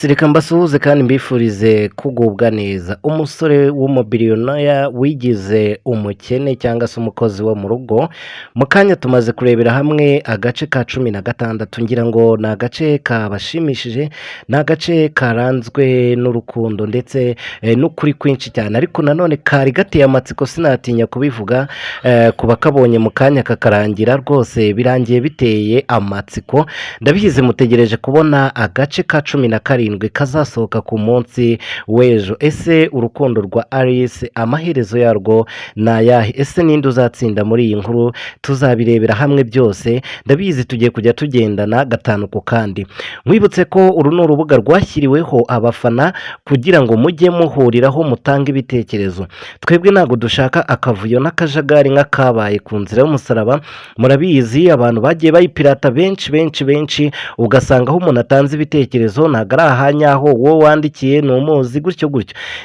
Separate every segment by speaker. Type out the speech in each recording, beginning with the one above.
Speaker 1: Reka mbasuhuze kandi mbifurize kugubwa neza. Umusore w'umubiliyonaya wigize umukene cyangwa se umukozi wo mu rugo, mu kanya tumaze kurebera hamwe agace ka 16 ngira ngo ni agace kabashimishije, ni agace karanzwe n'urukundo ndetse n'ukuri kwinshi cyane, ariko nanone kari gateye amatsiko sinatinya kubivuga, ku bakabonye mu kanya kakarangira rwose birangiye biteye amatsiko. Ndabizi mutegereje kubona agace ka 17 kazasohoka ku munsi w'ejo. Ese urukundo rwa Alice amaherezo yarwo ni ayahe? Ese ninde uzatsinda muri iyi nkuru? Tuzabirebera hamwe byose. Ndabizi tugiye kujya tugendana gatanu ku kandi. Mwibutse ko uru ni urubuga rwashyiriweho abafana kugira ngo mujye muhuriraho mutange ibitekerezo. Twebwe ntabwo dushaka akavuyo n'akajagari nk'akabaye ku nzira y'umusaraba. Murabizi abantu bagiye bayipirata benshi ugasanga aho umuntu atanze ibitekerezo ntabwo ari ahanyaho wowe wandikiye ni umuzi gutyo.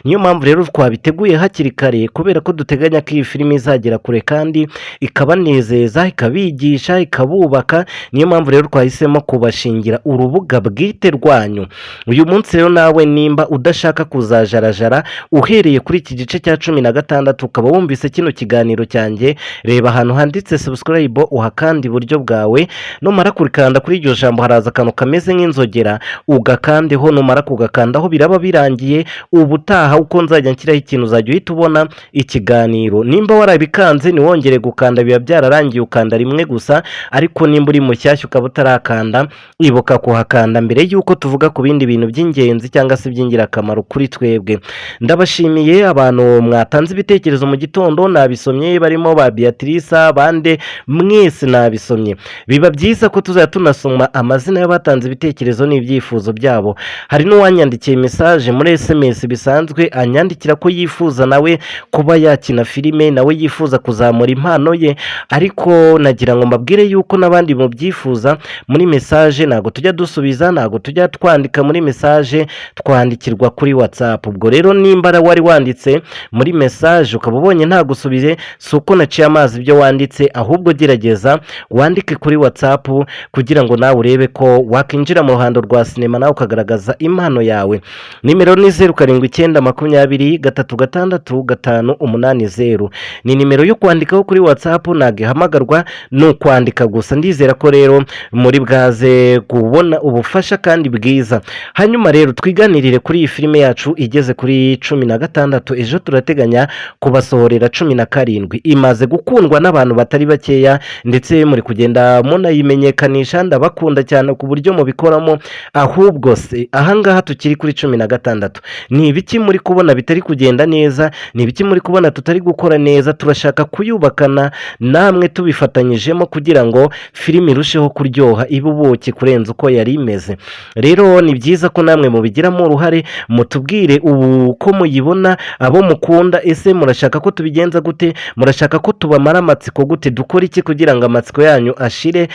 Speaker 1: Niyo mpamvu rero twabiteguye hakiri kare, kubera ko duteganya ko iyi filime izagera kure kandi ikabanezeza, ikabigisha, ikabubaka. Niyo mpamvu rero twahisemo kubashingira urubuga bwite rwanyu. Uyu munsi rero nawe nimba udashaka kuzajarajara uhereye kuri iki gice cya 16 ukaba wumvise kino kiganiro cyanjye, reba ahantu handitse subscribe uhakandi iburyo bwawe, numara kurikanda kuri iryo jambo haraza akantu kameze nk'inzogera ugakandeho, numara kugakandaho biraba birangiye. Ubutaha uko nzajya nshyiraho ikintu uzajya uhita ubona ikiganiro. Nimba warabikanze niwongere gukanda biba byararangiye, ukanda rimwe gusa, ariko nimba uri mushyashya ukaba utarakanda ibuka kuhakanda mbere yuko tuvuga ku bindi bintu by'ingenzi cyangwa se by'ingirakamaro kuri twebwe. Ndabashimiye abantu mwatanze ibitekerezo mu gitondo, nabisomye, barimo ba Beatrice bande mwese nabisomye. Biba byiza ko tuzajya tunasoma amazina y'abatanze ibitekerezo n'ibyifuzo byabo. Hari n'uwanyandikiye message muri SMS bisanzwe anyandikira ko yifuza nawe kuba yakina filime, nawe yifuza kuzamura impano ye, ariko nagira ngo mbabwire yuko nabandi mu byifuza muri message ntago tujya dusubiza, ntago tujya twandika muri message, twandikirwa kuri WhatsApp. Ubwo rero nimba wari wanditse muri message ukaba ubonye nta gusubize, suko naciye amazi ibyo wanditse, ahubwo gerageza wandike kuri WhatsApp kugira ngo nawe urebe ko wakinjira mu ruhando rwa sinema nawe ukagaragaza impano yawe. Nimero ni 0720366580. ni nimero yo kwandikaho kuri WhatsApp, nagihamagarwa no kwandika gusa. Ndizera ko rero muri bwaze kubona ubufasha kandi bwiza. Hanyuma rero twiganirire kuri iyi filime yacu igeze kuri 16. Ejo turateganya kubasohorera 17. Imaze gukundwa n'abantu batari bakeya, ndetse muri kugenda munayimenyekanisha. Ndabakunda cyane ku buryo mubikoramo, ahubwo se ahangaha tukiri kuri 16 ni ibiki muri kubona bitari kugenda neza? Ni ibiki muri kubona tutari gukora neza? Turashaka kuyubakana namwe tubifatanyijemo kugira ngo filime irusheho kuryoha, ibubuke kurenza uko yari imeze. Rero ni byiza ko namwe mubigiramo uruhare, mutubwire ubu ko muyibona, abo mukunda. Ese murashaka ko tubigenza gute? Murashaka ko tubamara amatsiko gute? Dukora iki kugira ngo amatsiko yanyu ashire?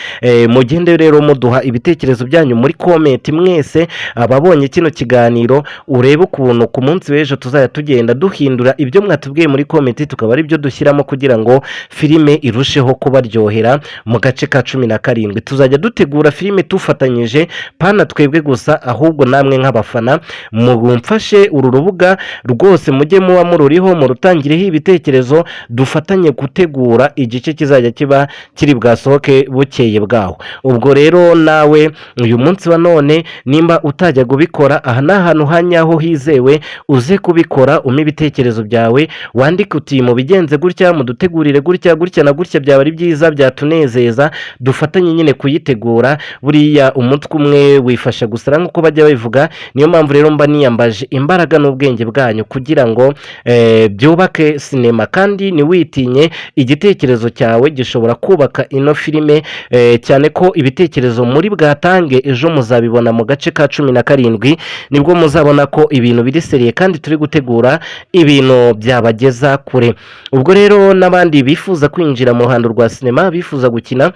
Speaker 1: Mugende rero muduha ibitekerezo byanyu muri comment mwese ababonye kino kiganiro, urebe ukuntu ku munsi w'ejo tuzajya tugenda duhindura ibyo mwatubwiye muri comment, tukaba ari byo dushyiramo kugira ngo filime irusheho kubaryohera. Mu gace ka 17 tuzajya dutegura filime tufatanyije, pana twebwe gusa, ahubwo namwe nk'abafana mumfashe uru rubuga rwose, mujye muba mururiho, murutangireho ibitekerezo, dufatanye gutegura igice kizajya kiba kiri bwasohoke bukeye bwaho. Ubwo rero nawe uyu munsi wa none nimba utajya kubikora, aha ni ahantu hanyaho hizewe, uze kubikora, umpe ibitekerezo byawe, wandike uti mu bigenze gutya, mudutegurire gutya na gutya, byaba ari byiza, byatunezeza, dufatanye nyine kuyitegura. Buriya umutwe umwe wifasha gusara nk'uko bajya babivuga. Niyo mpamvu rero mba niyambaje imbaraga n'ubwenge bwanyu kugira ngo byubake sinema, kandi niwitinye, igitekerezo cyawe gishobora kubaka ino filime, cyane ko ibitekerezo muri bwatange ejo muzabibona mu gace ka 17, nibwo muzabona ko ibintu biri seriye kandi turi gutegura ibintu byabageza kure. Ubwo rero n'abandi bifuza kwinjira mu ruhando rwa sinema, bifuza gukina,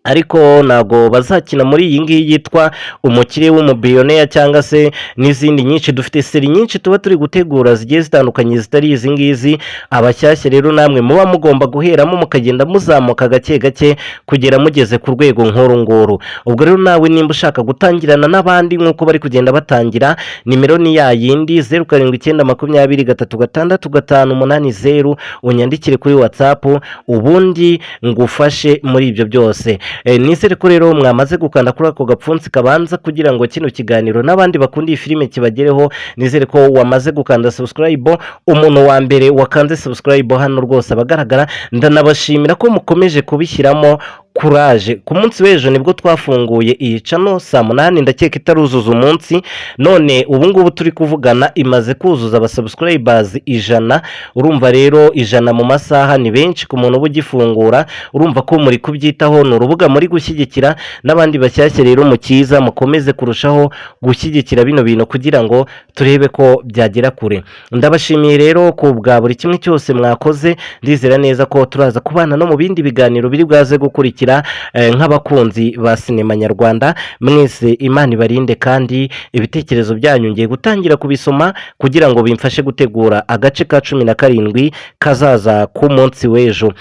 Speaker 1: ariko ntago bazakina muri iyi ngiyi yitwa umukire w'umubillionaire cyangwa se n'izindi nyinshi. Dufite seri nyinshi tuba turi gutegura zigiye zitandukanye zitari izi ngizi. Abashyashya rero namwe muba mugomba guheramo mukagenda muzamuka gake gake kugera mugeze ku rwego nk'uru nguru. Ubwo rero nawe nimba ushaka gutangirana n'abandi nk'uko bari kugenda batangira, nimero ni ya yindi 0792236580, unyandikire kuri WhatsApp ubundi ngufashe muri ibyo byose. Nizere ko rero mwamaze gukanda kuri ako gapfunsi kabanza kugira ngo kino kiganiro n'abandi bakunda iyi filime kibagereho. Nizere ko wamaze gukanda subscribe, umuntu wa mbere wakanze subscribe hano rwose abagaragara, ndanabashimira ko mukomeje kubishyiramo kuraje. Ku munsi w'ejo nibwo twafunguye iyi channel saa 8, ndakeka itaruzuza umunsi, none ubu ngubu turi kuvugana imaze kuzuza abasubscribers 100. Urumva rero 100 mu masaha ni benshi ku muntu ubugifungura. Urumva ko muri kubyitaho, ni urubuga muri gushyigikira n'abandi bashyashya. Rero mukiza mukomeze kurushaho gushyigikira bino bintu kugira ngo turebe ko byagera kure. Ndabashimiye rero ku bwa buri kimwe cyose mwakoze. Ndizera neza ko turaza kubana no mu bindi biganiro biri bwaze gukurikira nk'abakunzi ba sinema nyarwanda. Mwese Imana ibarinde kandi ibitekerezo byanyu ngiye gutangira kubisoma kugira ngo bimfashe gutegura agace ka 17 kazaza ku munsi w'ejo.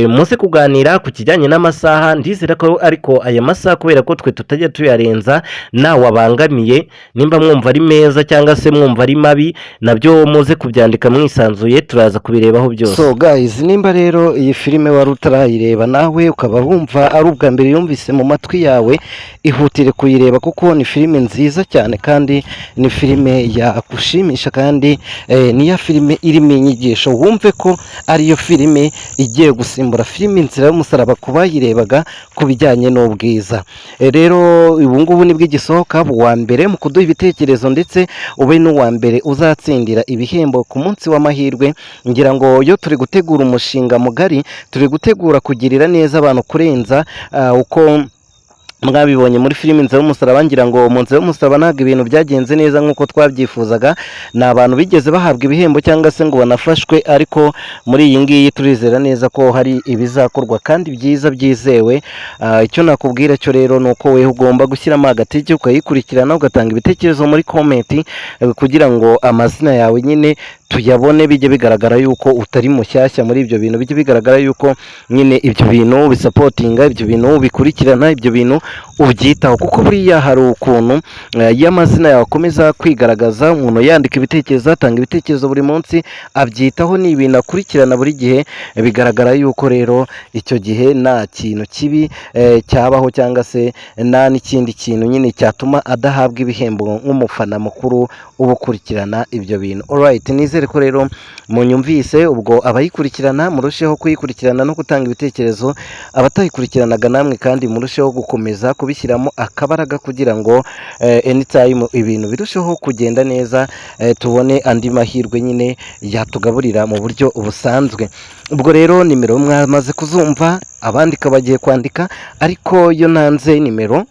Speaker 1: Muze kuganira ku kijyanye n'amasaha. Ndizera ko ariko aya masaha kubera ko twe tutajya tuyarenza nawe abangamiye, nimba mwumva ari meza cyangwa se mwumva ari mabi, nabyo muze kubyandika mwisanzuye, turaza kubirebaho byose. So guys, nimba rero iyi filime wari utarayireba nawe ukaba wumva ari ubwa mbere yumvise mu matwi yawe, ihutire kuyireba kuko ni filime nziza cyane kandi ni filime yagushimisha kandi ni ya filime irimo inyigisho. Wumve ko ariyo filime igiye gusimbura filime Inzira y'Umusaraba ku bayirebaga ku bijyanye n'ubwiza. Rero ubu ngubu nibwo igisohoka wa mbere mu kuduha ibitekerezo, ndetse ube n'uwa mbere uzatsindira ibihembo ku munsi w'amahirwe. Ngira ngo yo turi gutegura umushinga mugari, turi gutegura kugirira neza abantu kurenza uko mwabibonye muri filime Inzira y'Umusaraba. Ngira ngo mu Nzira y'Umusaraba ntabwo ibintu byagenze neza nk'uko twabyifuzaga, ni abantu bigeze bahabwa ibihembo cyangwa se ngo banafashwe, ariko muri iyi ngiyi turizera neza ko hari ibizakorwa kandi byiza byizewe. Icyo nakubwira cyo rero ni uko wewe ugomba gushyiramo agatege ukayikurikirana, ugatanga ibitekerezo muri comment kugira ngo amazina yawe nyine tuyabone, bijye bigaragara yuko utari mushyashya muri ibyo bintu, bijye bigaragara yuko nyine ibyo bintu bisapotinga, ibyo bintu bikurikirana, ibyo bintu ubyitaho, kuko buriya hari ukuntu y'amazina yawe akomeza kwigaragaza, umuntu yandika ibitekerezo, atanga ibitekerezo buri munsi, abyitaho, ni ibintu akurikirana buri gihe. Bigaragara yuko rero icyo gihe nta kintu kibi cyabaho cyangwa se nta n'ikindi kintu nyine cyatuma adahabwa ibihembo nk'umufana mukuru ubukurikirana ibyo bintu. Alright, nizere ko rero munyumvise. Ubwo abayikurikirana murusheho kuyikurikirana no gutanga ibitekerezo, abatayikurikiranaga namwe kandi murusheho gukomeza kubishyiramo akabaraga kugira ngo anytime ibintu birusheho kugenda neza, tubone andi mahirwe nyine yatugaburira mu buryo busanzwe. Ubwo rero nimero mwamaze kuzumva, abandika bagiye kwandika, ariko yo nanze nimero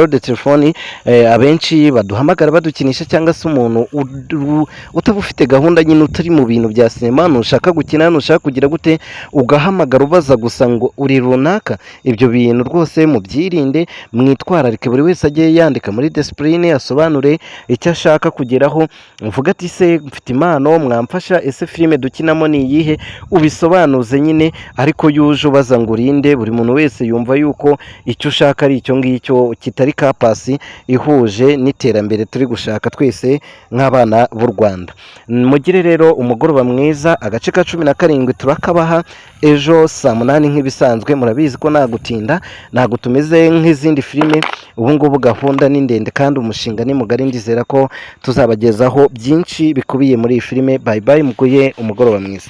Speaker 1: de telefoni abenshi baduhamagara badukinisha, cyangwa se umuntu utaba ufite gahunda nyine, utari mu bintu bya sinema, nushaka gukina, nushaka kugira gute, ugahamagara ubaza gusa ngo uri runaka. Ibyo bintu rwose mubyirinde, mwitwararike, buri wese ajye yandika muri discipline, asobanure icyo ashaka kugeraho. Mvuga ati se mfite impano, mwamfasha, ese filime dukinamo ni iyihe, ubisobanuze nyine, ariko yuje ubaza ngo urinde. Buri muntu wese yumva yuko icyo ushaka ari icyo ngicyo, kitari kapasi ihuje n'iterambere turi gushaka twese nk'abana b'u Rwanda. Mugire rero umugoroba mwiza. Agace ka 17 turakabaha ejo saa 8 nk'ibisanzwe. Murabizi ko nagutinda, ntago tumeze nk'izindi filime. Ubu ngubu gahunda ni ndende kandi umushinga ni mugari. Ndizera ko tuzabagezaho byinshi bikubiye muri iyi filime. Bye bye, muguye umugoroba mwiza.